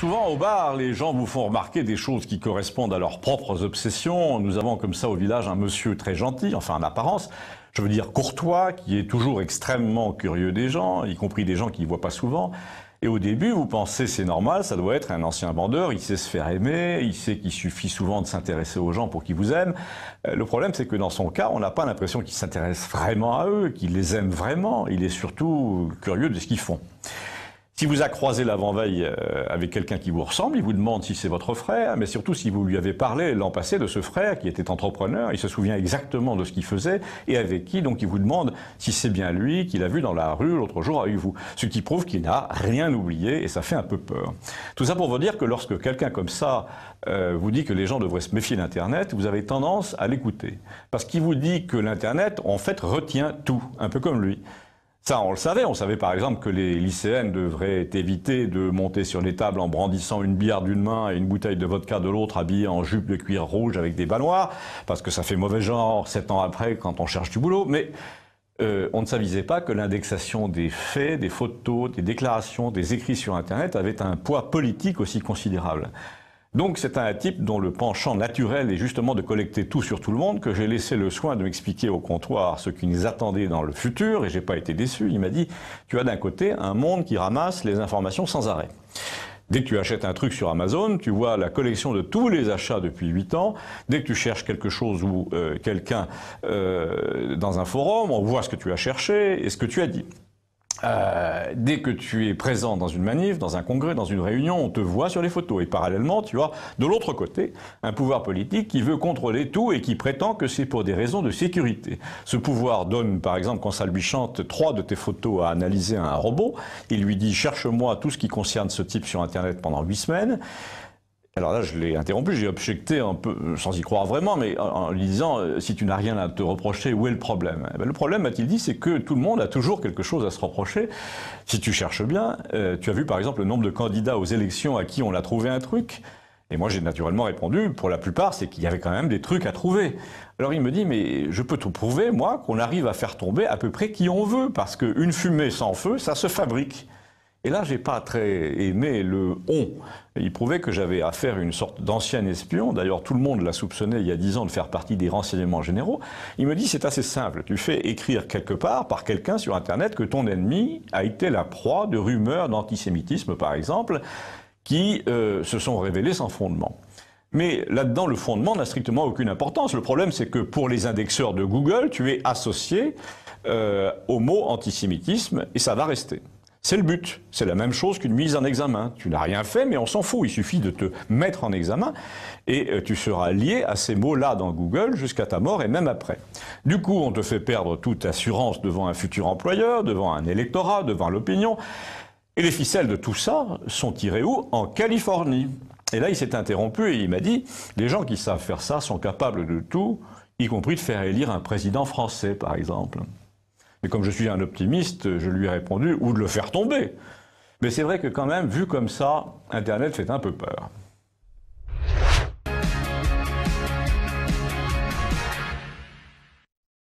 Souvent au bar, les gens vous font remarquer des choses qui correspondent à leurs propres obsessions. Nous avons comme ça au village un monsieur très gentil, enfin en apparence, je veux dire courtois, qui est toujours extrêmement curieux des gens, y compris des gens qu'il ne voit pas souvent. Et au début, vous pensez c'est normal, ça doit être un ancien vendeur, il sait se faire aimer, il sait qu'il suffit souvent de s'intéresser aux gens pour qu'ils vous aiment. Le problème, c'est que dans son cas, on n'a pas l'impression qu'il s'intéresse vraiment à eux, qu'il les aime vraiment. Il est surtout curieux de ce qu'ils font. Si vous a croisé l'avant-veille avec quelqu'un qui vous ressemble, il vous demande si c'est votre frère, mais surtout si vous lui avez parlé l'an passé de ce frère qui était entrepreneur, il se souvient exactement de ce qu'il faisait et avec qui, donc il vous demande si c'est bien lui qu'il a vu dans la rue l'autre jour avec vous. Ce qui prouve qu'il n'a rien oublié et ça fait un peu peur. Tout ça pour vous dire que lorsque quelqu'un comme ça vous dit que les gens devraient se méfier d'Internet, vous avez tendance à l'écouter. Parce qu'il vous dit que l'Internet, en fait, retient tout, un peu comme lui. Ça, on le savait. On savait par exemple que les lycéennes devraient éviter de monter sur les tables en brandissant une bière d'une main et une bouteille de vodka de l'autre, habillées en jupe de cuir rouge avec des bas noirs, parce que ça fait mauvais genre 7 ans après quand on cherche du boulot. Mais on ne s'avisait pas que l'indexation des faits, des photos, des déclarations, des écrits sur Internet avait un poids politique aussi considérable. Donc c'est un type dont le penchant naturel est justement de collecter tout sur tout le monde que j'ai laissé le soin de m'expliquer au comptoir ce qui nous attendait dans le futur et j'ai pas été déçu. Il m'a dit « Tu as d'un côté un monde qui ramasse les informations sans arrêt. Dès que tu achètes un truc sur Amazon, tu vois la collection de tous les achats depuis 8 ans. Dès que tu cherches quelque chose ou quelqu'un dans un forum, on voit ce que tu as cherché et ce que tu as dit. Dès que tu es présent dans une manif, dans un congrès, dans une réunion, on te voit sur les photos. Et parallèlement, tu as de l'autre côté un pouvoir politique qui veut contrôler tout et qui prétend que c'est pour des raisons de sécurité. Ce pouvoir donne, par exemple, quand ça lui chante 3 de tes photos à analyser à un robot, il lui dit « Cherche-moi tout ce qui concerne ce type sur Internet pendant 8 semaines ». Alors là, je l'ai interrompu, j'ai objecté un peu, sans y croire vraiment, mais en lui disant « Si tu n'as rien à te reprocher, où est le problème ?» Le problème, m'a-t-il dit, c'est que tout le monde a toujours quelque chose à se reprocher. Si tu cherches bien, tu as vu par exemple le nombre de candidats aux élections à qui on a trouvé un truc. Et moi, j'ai naturellement répondu, pour la plupart, c'est qu'il y avait quand même des trucs à trouver. Alors il me dit, mais je peux te prouver, moi, qu'on arrive à faire tomber à peu près qui on veut, parce qu'une fumée sans feu, ça se fabrique. Et là, j'ai pas très aimé le « on ». Il prouvait que j'avais affaire à une sorte d'ancien espion. D'ailleurs, tout le monde l'a soupçonné il y a 10 ans de faire partie des renseignements généraux. Il me dit, c'est assez simple. Tu fais écrire quelque part, par quelqu'un sur Internet, que ton ennemi a été la proie de rumeurs d'antisémitisme, par exemple, qui se sont révélées sans fondement. Mais là-dedans, le fondement n'a strictement aucune importance. Le problème, c'est que pour les indexeurs de Google, tu es associé au mot antisémitisme et ça va rester. C'est le but. C'est la même chose qu'une mise en examen. Tu n'as rien fait, mais on s'en fout. Il suffit de te mettre en examen et tu seras lié à ces mots-là dans Google jusqu'à ta mort et même après. Du coup, on te fait perdre toute assurance devant un futur employeur, devant un électorat, devant l'opinion. Et les ficelles de tout ça sont tirées où? En Californie. Et là, il s'est interrompu et il m'a dit « Les gens qui savent faire ça sont capables de tout, y compris de faire élire un président français, par exemple. » Mais comme je suis un optimiste, je lui ai répondu « ou de le faire tomber ». Mais c'est vrai que quand même, vu comme ça, Internet fait un peu peur.